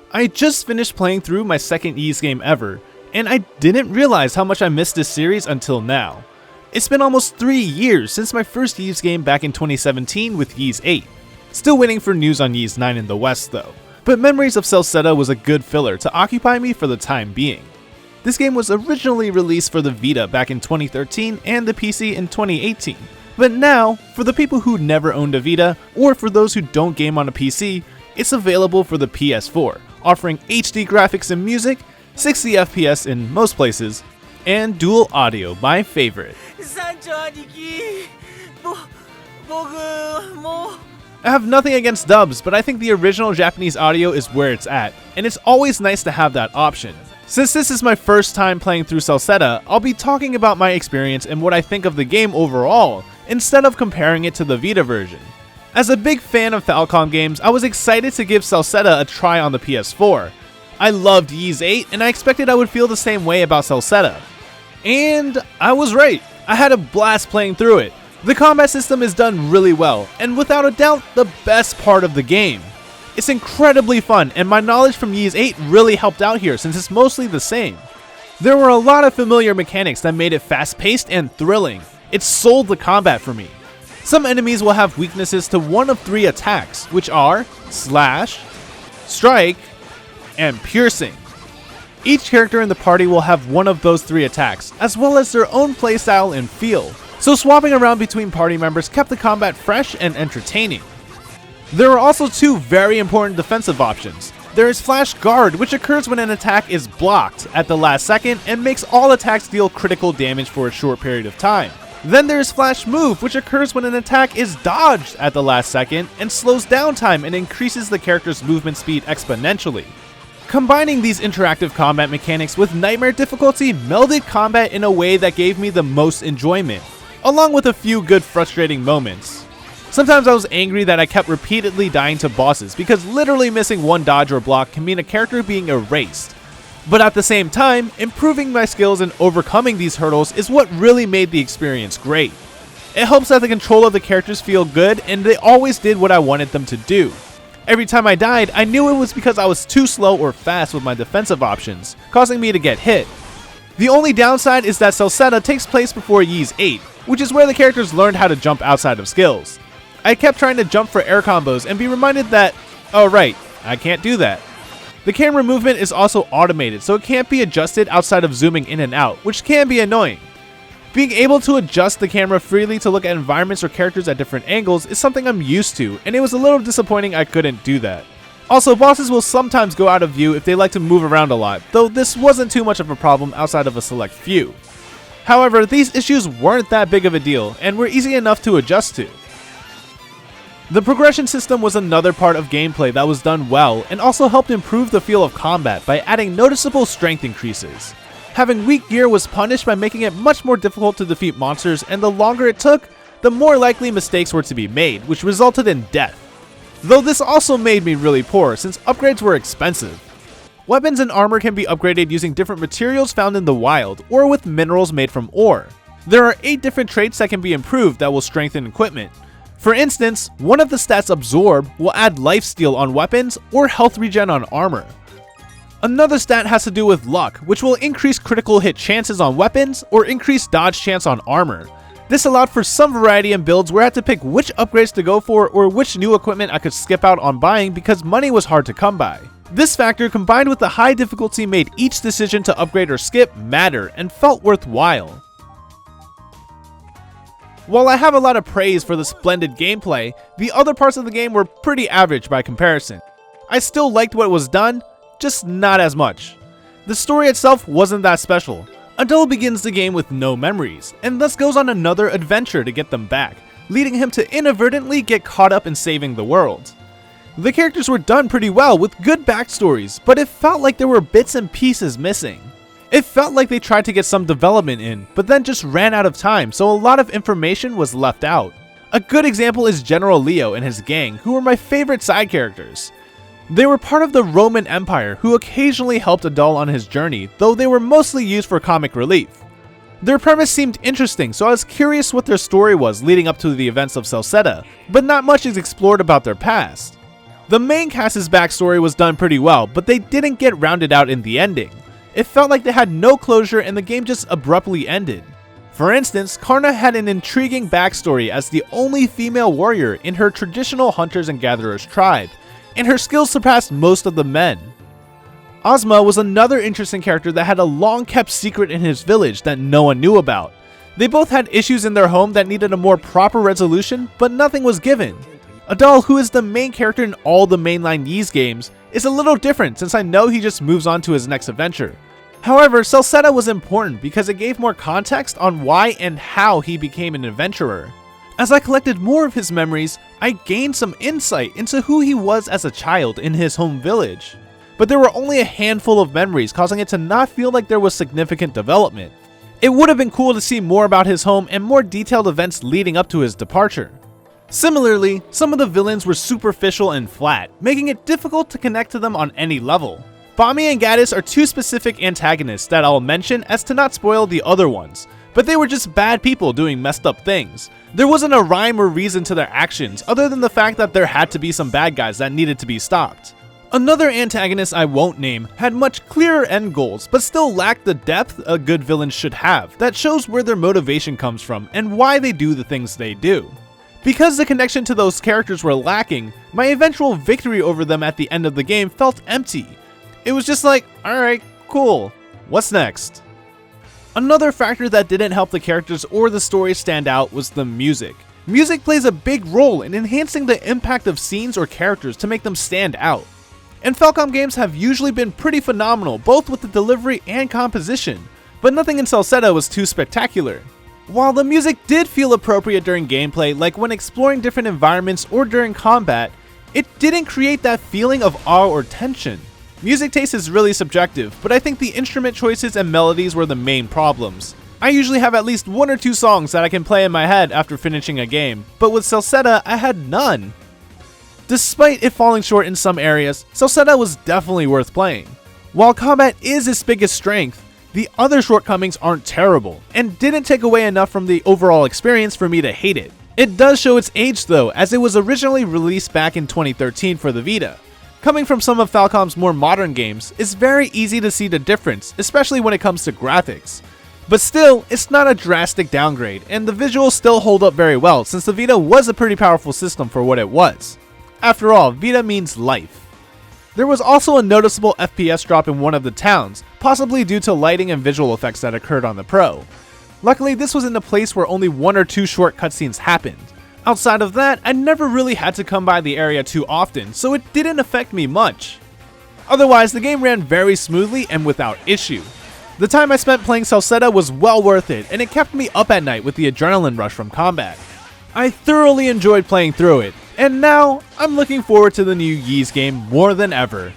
I just finished playing through my second Ys game ever, and I didn't realize how much I missed this series until now. It's been almost 3 years since my first Ys game back in 2017 with Ys 8. Still waiting for news on Ys 9 in the West though, but Memories of Celceta was a good filler to occupy me for the time being. This game was originally released for the Vita back in 2013 and the PC in 2018, but now, for the people who never owned a Vita, or for those who don't game on a PC, it's available for the PS4, offering HD graphics and music, 60 FPS in most places, and dual audio, my favorite. I have nothing against dubs, but I think the original Japanese audio is where it's at, and it's always nice to have that option. Since this is my first time playing through Celceta, I'll be talking about my experience and what I think of the game overall, instead of comparing it to the Vita version. As a big fan of Falcom games, I was excited to give Celceta a try on the PS4. I loved Ys 8, and I expected I would feel the same way about Celceta. And I was right. I had a blast playing through it. The combat system is done really well, and without a doubt, the best part of the game. It's incredibly fun, and my knowledge from Ys 8 really helped out here since it's mostly the same. There were a lot of familiar mechanics that made it fast-paced and thrilling. It sold the combat for me. Some enemies will have weaknesses to one of 3 attacks, which are Slash, Strike, and Piercing. Each character in the party will have one of those 3 attacks, as well as their own playstyle and feel, so swapping around between party members kept the combat fresh and entertaining. There are also 2 very important defensive options. There is Flash Guard, which occurs when an attack is blocked at the last second and makes all attacks deal critical damage for a short period of time. Then there is Flash Move, which occurs when an attack is dodged at the last second and slows down time and increases the character's movement speed exponentially. Combining these interactive combat mechanics with nightmare difficulty melded combat in a way that gave me the most enjoyment, along with a few good frustrating moments. Sometimes I was angry that I kept repeatedly dying to bosses because literally missing one dodge or block can mean a character being erased. But at the same time, improving my skills and overcoming these hurdles is what really made the experience great. It helps that the control of the characters feel good and they always did what I wanted them to do. Every time I died, I knew it was because I was too slow or fast with my defensive options, causing me to get hit. The only downside is that Celceta takes place before Ys 8, which is where the characters learned how to jump outside of skills. I kept trying to jump for air combos and be reminded that, oh right, I can't do that. The camera movement is also automated, so it can't be adjusted outside of zooming in and out, which can be annoying. Being able to adjust the camera freely to look at environments or characters at different angles is something I'm used to, and it was a little disappointing I couldn't do that. Also, bosses will sometimes go out of view if they like to move around a lot, though this wasn't too much of a problem outside of a select few. However, these issues weren't that big of a deal, and were easy enough to adjust to. The progression system was another part of gameplay that was done well and also helped improve the feel of combat by adding noticeable strength increases. Having weak gear was punished by making it much more difficult to defeat monsters, and the longer it took, the more likely mistakes were to be made, which resulted in death. Though this also made me really poor since upgrades were expensive. Weapons and armor can be upgraded using different materials found in the wild or with minerals made from ore. There are 8 different traits that can be improved that will strengthen equipment. For instance, one of the stats Absorb will add lifesteal on weapons or health regen on armor. Another stat has to do with luck, which will increase critical hit chances on weapons or increase dodge chance on armor. This allowed for some variety in builds where I had to pick which upgrades to go for or which new equipment I could skip out on buying because money was hard to come by. This factor combined with the high difficulty made each decision to upgrade or skip matter and felt worthwhile. While I have a lot of praise for the splendid gameplay, the other parts of the game were pretty average by comparison. I still liked what was done, just not as much. The story itself wasn't that special, until it begins the game with no memories, and thus goes on another adventure to get them back, leading him to inadvertently get caught up in saving the world. The characters were done pretty well with good backstories, but it felt like there were bits and pieces missing. It felt like they tried to get some development in, but then just ran out of time, so a lot of information was left out. A good example is General Leo and his gang, who were my favorite side characters. They were part of the Roman Empire, who occasionally helped Adul on his journey, though they were mostly used for comic relief. Their premise seemed interesting, so I was curious what their story was leading up to the events of Celceta, but not much is explored about their past. The main cast's backstory was done pretty well, but they didn't get rounded out in the ending. It felt like they had no closure and the game just abruptly ended. For instance, Karna had an intriguing backstory as the only female warrior in her traditional hunters and gatherers tribe, and her skills surpassed most of the men. Ozma was another interesting character that had a long kept secret in his village that no one knew about. They both had issues in their home that needed a more proper resolution, but nothing was given. Adal, who is the main character in all the mainline Ys games, is a little different since I know he just moves on to his next adventure. However, Celceta was important because it gave more context on why and how he became an adventurer. As I collected more of his memories, I gained some insight into who he was as a child in his home village. But there were only a handful of memories, causing it to not feel like there was significant development. It would have been cool to see more about his home and more detailed events leading up to his departure. Similarly, some of the villains were superficial and flat, making it difficult to connect to them on any level. Bami and Gaddis are two specific antagonists that I'll mention as to not spoil the other ones, but they were just bad people doing messed up things. There wasn't a rhyme or reason to their actions other than the fact that there had to be some bad guys that needed to be stopped. Another antagonist I won't name had much clearer end goals, but still lacked the depth a good villain should have that shows where their motivation comes from and why they do the things they do. Because the connection to those characters were lacking, my eventual victory over them at the end of the game felt empty. It was just like, alright, cool, what's next? Another factor that didn't help the characters or the story stand out was the music. Music plays a big role in enhancing the impact of scenes or characters to make them stand out. And Falcom games have usually been pretty phenomenal both with the delivery and composition, but nothing in Celceta was too spectacular. While the music did feel appropriate during gameplay, like when exploring different environments or during combat, it didn't create that feeling of awe or tension. Music taste is really subjective, but I think the instrument choices and melodies were the main problems. I usually have at least one or two songs that I can play in my head after finishing a game, but with Celceta I had none. Despite it falling short in some areas, Celceta was definitely worth playing. While combat is its biggest strength, the other shortcomings aren't terrible, and didn't take away enough from the overall experience for me to hate it. It does show its age though, as it was originally released back in 2013 for the Vita. Coming from some of Falcom's more modern games, it's very easy to see the difference, especially when it comes to graphics. But still, it's not a drastic downgrade, and the visuals still hold up very well since the Vita was a pretty powerful system for what it was. After all, Vita means life. There was also a noticeable FPS drop in one of the towns, possibly due to lighting and visual effects that occurred on the Pro. Luckily, this was in a place where only one or two short cutscenes happened. Outside of that, I never really had to come by the area too often, so it didn't affect me much. Otherwise, the game ran very smoothly and without issue. The time I spent playing Celceta was well worth it, and it kept me up at night with the adrenaline rush from combat. I thoroughly enjoyed playing through it, and now I'm looking forward to the new Ys game more than ever.